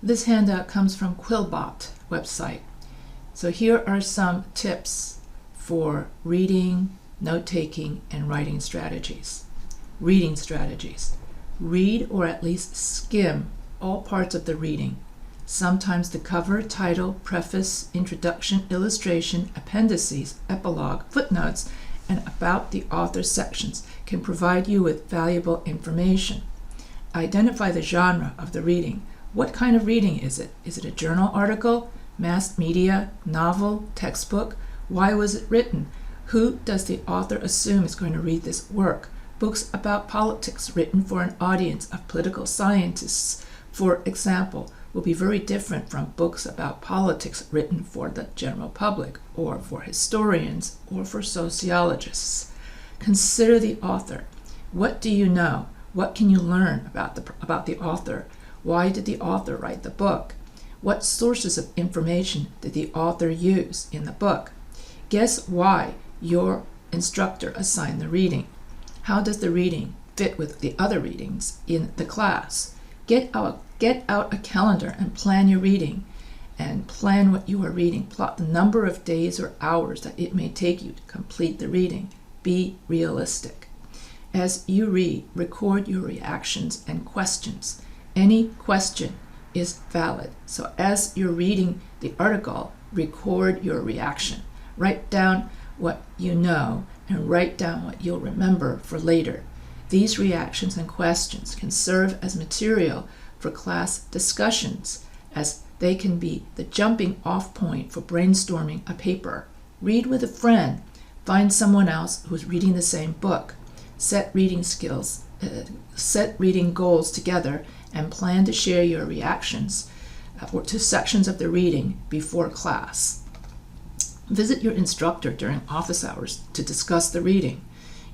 This handout comes from Quillbot website. So here are some tips for reading, note-taking, and writing strategies. Reading strategies. Read or at least skim all parts of the reading. Sometimes the cover, title, preface, introduction, illustration, appendices, epilogue, footnotes, and about the author sections can provide you with valuable information. Identify the genre of the reading. What kind of reading is it? Is it a journal article, mass media, novel, textbook? Why was it written? Who does the author assume is going to read this work? Books about politics written for an audience of political scientists, for example, will be very different from books about politics written for the general public, or for historians, or for sociologists. Consider the author. What do you know? What can you learn about the author? Why did the author write the book? What sources of information did the author use in the book? Guess why your instructor assigned the reading. How does the reading fit with the other readings in the class? Get out a calendar and plan your reading, and plan what you are reading. Plot the number of days or hours that it may take you to complete the reading. Be realistic. As you read, record your reactions and questions. Any question is valid. So as you're reading the article, record your reaction. Write down what you know and write down what you'll remember for later. These reactions and questions can serve as material for class discussions, as they can be the jumping off point for brainstorming a paper. Read with a friend. Find someone else who's reading the same book. Set reading goals together and plan to share your reactions to sections of the reading before class. Visit your instructor during office hours to discuss the reading.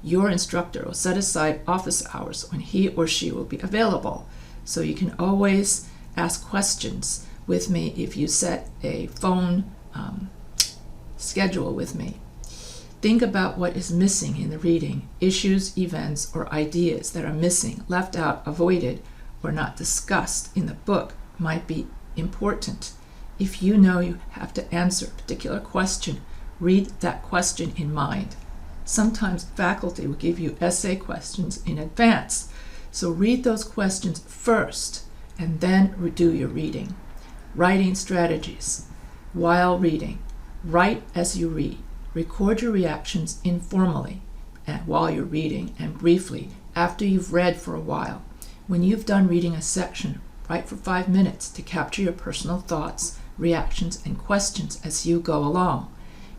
Your instructor will set aside office hours when he or she will be available, so you can always ask questions with me if you set a phone schedule with me. Think about what is missing in the reading, issues, events, or ideas that are missing, left out, avoided, or not discussed in the book might be important. If you know you have to answer a particular question, read that question in mind. Sometimes faculty will give you essay questions in advance, so read those questions first and then do your reading. Writing strategies. While reading, write as you read. Record your reactions informally while you're reading, and briefly after you've read for a while. When you've done reading a section, write for 5 minutes to capture your personal thoughts, reactions, and questions as you go along.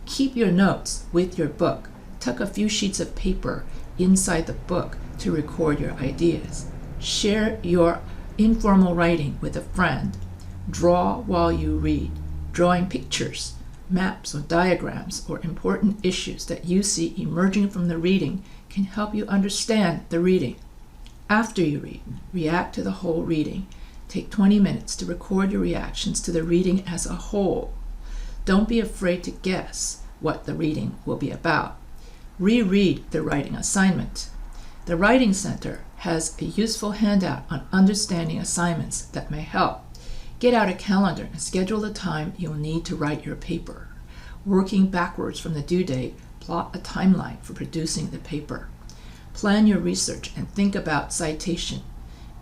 Keep your notes with your book. Tuck a few sheets of paper inside the book to record your ideas. Share your informal writing with a friend. Draw while you read. Drawing pictures, maps, or diagrams, or important issues that you see emerging from the reading can help you understand the reading. After you read, react to the whole reading. Take 20 minutes to record your reactions to the reading as a whole. Don't be afraid to guess what the reading will be about. Reread the writing assignment. The Writing Center has a useful handout on understanding assignments that may help. Get out a calendar and schedule the time you'll need to write your paper. Working backwards from the due date, plot a timeline for producing the paper. Plan your research and think about citation.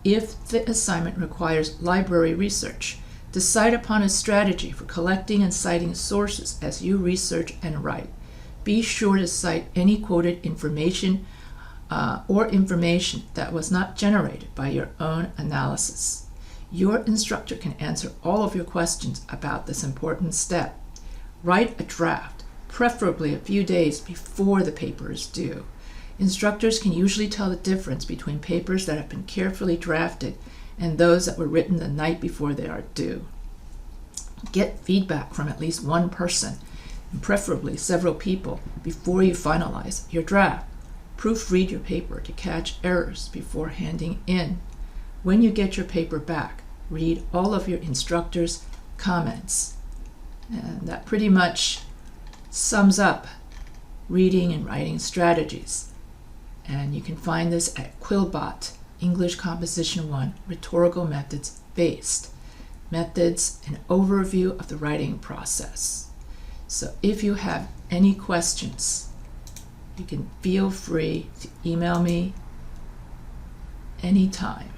If the assignment requires library research, decide upon a strategy for collecting and citing sources as you research and write. Be sure to cite any quoted information or information that was not generated by your own analysis. Your instructor can answer all of your questions about this important step. Write a draft, preferably a few days before the paper is due. Instructors can usually tell the difference between papers that have been carefully drafted and those that were written the night before they are due. Get feedback from at least one person, and preferably several people, before you finalize your draft. Proofread your paper to catch errors before handing in. When you get your paper back, read all of your instructor's comments. And that pretty much sums up reading and writing strategies. And you can find this at Quillbot, English Composition 1, Rhetorical Methods Based. methods, and overview of the writing process. So if you have any questions, you can feel free to email me anytime.